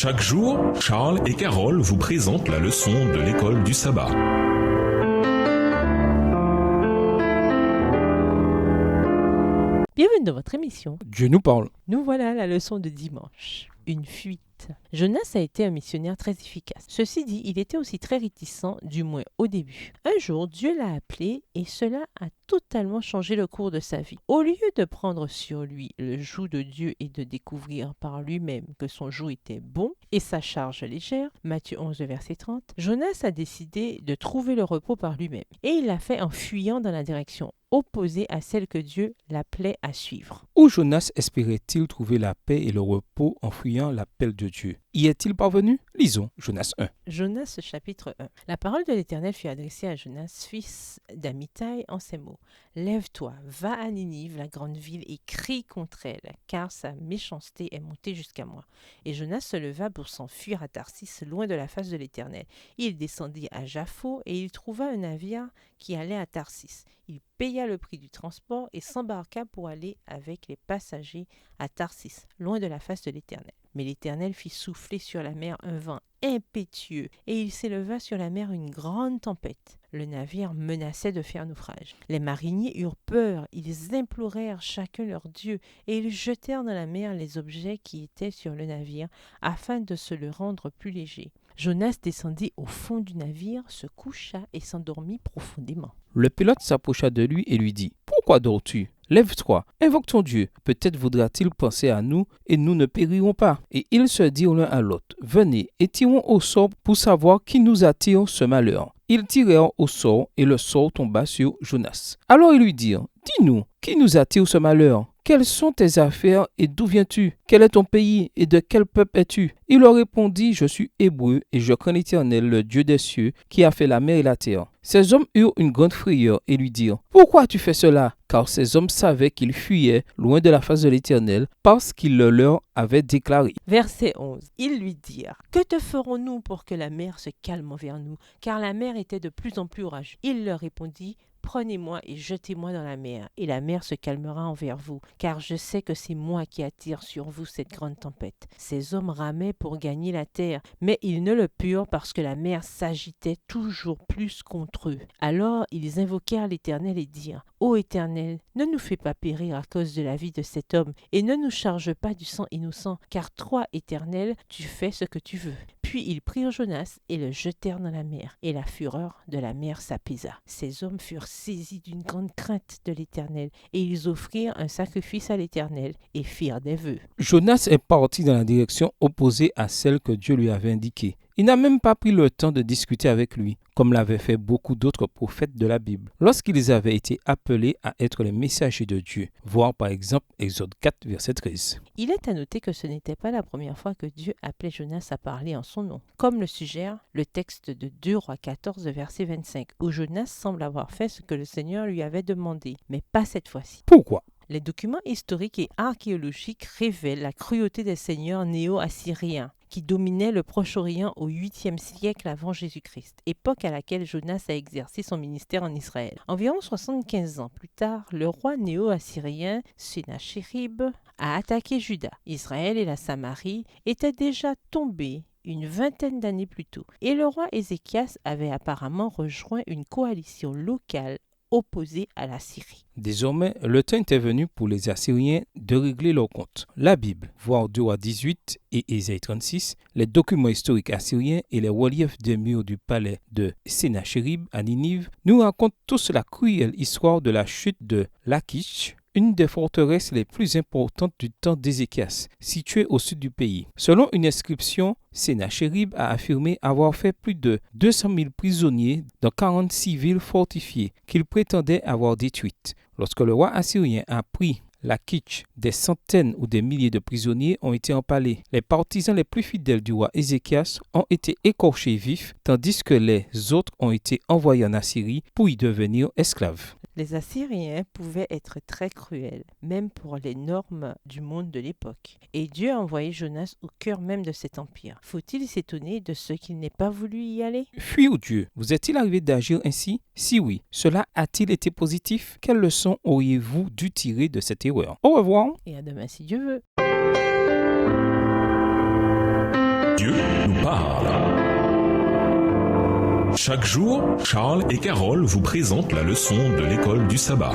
Chaque jour, Charles et Carole vous présentent la leçon de l'école du sabbat. Bienvenue dans votre émission. Dieu nous parle. Nous voilà à la leçon de dimanche. Une fuite. Jonas a été un missionnaire très efficace. Ceci dit, il était aussi très réticent, du moins au début. Un jour, Dieu l'a appelé et cela a totalement changé le cours de sa vie. Au lieu de prendre sur lui le joug de Dieu et de découvrir par lui-même que son joug était bon et sa charge légère, Matthieu 11, verset 30, Jonas a décidé de trouver le repos par lui-même. Et il l'a fait en fuyant dans la direction opposée à celle que Dieu l'appelait à suivre. Où Jonas espérait-il trouver la paix et le repos en fuyant l'appel de Dieu? Y est-il parvenu? Lisons Jonas 1. Jonas chapitre 1. La parole de l'Éternel fut adressée à Jonas, fils d'Amittai, en ces mots. Lève-toi, va à Ninive, la grande ville, et crie contre elle, car sa méchanceté est montée jusqu'à moi. Et Jonas se leva pour s'enfuir à Tarsis, loin de la face de l'Éternel. Il descendit à Jaffo, et il trouva un navire qui allait à Tarsis. Il paya le prix du transport et s'embarqua pour aller avec les passagers à Tarsis, loin de la face de l'Éternel. Mais l'Éternel fit souffler sur la mer un vent impétueux, et il s'éleva sur la mer une grande tempête. Le navire menaçait de faire naufrage. Les mariniers eurent peur, ils implorèrent chacun leur Dieu, et ils jetèrent dans la mer les objets qui étaient sur le navire, afin de se le rendre plus léger. Jonas descendit au fond du navire, se coucha et s'endormit profondément. Le pilote s'approcha de lui et lui dit, « Pourquoi dors-tu? Lève-toi, invoque ton Dieu. Peut-être voudra-t-il penser à nous et nous ne périrons pas. » Et ils se dirent l'un à l'autre, « Venez et tirons au sort pour savoir qui nous attire ce malheur. » Ils tirèrent au sort et le sort tomba sur Jonas. Alors ils lui dirent, « Dis-nous, qui nous attire ce malheur? Quelles sont tes affaires et d'où viens-tu? Quel est ton pays et de quel peuple es-tu? » Il leur répondit, « Je suis hébreu et je crains l'Éternel, le Dieu des cieux, qui a fait la mer et la terre. » Ces hommes eurent une grande frayeur et lui dirent, « Pourquoi as-tu fait cela? » Car ces hommes savaient qu'ils fuyaient loin de la face de l'Éternel parce qu'il le leur avait déclaré. Verset 11. Ils lui dirent, « Que te ferons-nous pour que la mer se calme envers nous? Car la mer était de plus en plus orageuse. » Il leur répondit, « Prenez-moi et jetez-moi dans la mer, et la mer se calmera envers vous, car je sais que c'est moi qui attire sur vous cette grande tempête. » Ces hommes ramaient pour gagner la terre, mais ils ne le purent parce que la mer s'agitait toujours plus contre eux. Alors ils invoquèrent l'Éternel et dirent, « Ô Éternel, ne nous fais pas périr à cause de la vie de cet homme, et ne nous charge pas du sang innocent, car toi, Éternel, tu fais ce que tu veux. » Puis ils prirent Jonas et le jetèrent dans la mer, et la fureur de la mer s'apaisa. Ces hommes furent saisis d'une grande crainte de l'Éternel, et ils offrirent un sacrifice à l'Éternel et firent des vœux. Jonas est parti dans la direction opposée à celle que Dieu lui avait indiquée. Il n'a même pas pris le temps de discuter avec lui, comme l'avaient fait beaucoup d'autres prophètes de la Bible, lorsqu'ils avaient été appelés à être les messagers de Dieu. Voir par exemple Exode 4, verset 13. Il est à noter que ce n'était pas la première fois que Dieu appelait Jonas à parler en son nom, comme le suggère le texte de 2 Rois 14, verset 25, où Jonas semble avoir fait ce que le Seigneur lui avait demandé, mais pas cette fois-ci. Pourquoi? Les documents historiques et archéologiques révèlent la cruauté des seigneurs néo-assyriens qui dominaient le Proche-Orient au 8e siècle avant Jésus-Christ, époque à laquelle Jonas a exercé son ministère en Israël. Environ 75 ans plus tard, le roi néo-assyrien Sennachérib a attaqué Juda. Israël et la Samarie étaient déjà tombés une vingtaine d'années plus tôt, et le roi Ézéchias avait apparemment rejoint une coalition locale opposée à la Syrie. Désormais, le temps était venu pour les Assyriens de régler leurs comptes. La Bible, voire 2 Rois 18 et Ésaïe 36, les documents historiques assyriens et les reliefs des murs du palais de Sennachérib à Ninive nous racontent tous la cruelle histoire de la chute de Lachish, une des forteresses les plus importantes du temps d'Ézéchias, située au sud du pays. Selon une inscription, Sennachérib a affirmé avoir fait plus de 200 000 prisonniers dans 46 villes fortifiées qu'il prétendait avoir détruites. Lorsque le roi assyrien a pris Lachish, des centaines ou des milliers de prisonniers ont été empalés. Les partisans les plus fidèles du roi Ézéchias ont été écorchés vifs, tandis que les autres ont été envoyés en Assyrie pour y devenir esclaves. Les Assyriens pouvaient être très cruels, même pour les normes du monde de l'époque. Et Dieu a envoyé Jonas au cœur même de cet empire. Faut-il s'étonner de ce qu'il n'ait pas voulu y aller? Fuir Dieu, vous est-il arrivé d'agir ainsi? Si oui, cela a-t-il été positif? Quelle leçon auriez-vous dû tirer de cette erreur? Au revoir. Et à demain si Dieu veut. parle. Chaque jour, Charles et Carole vous présentent la leçon de l'école du sabbat.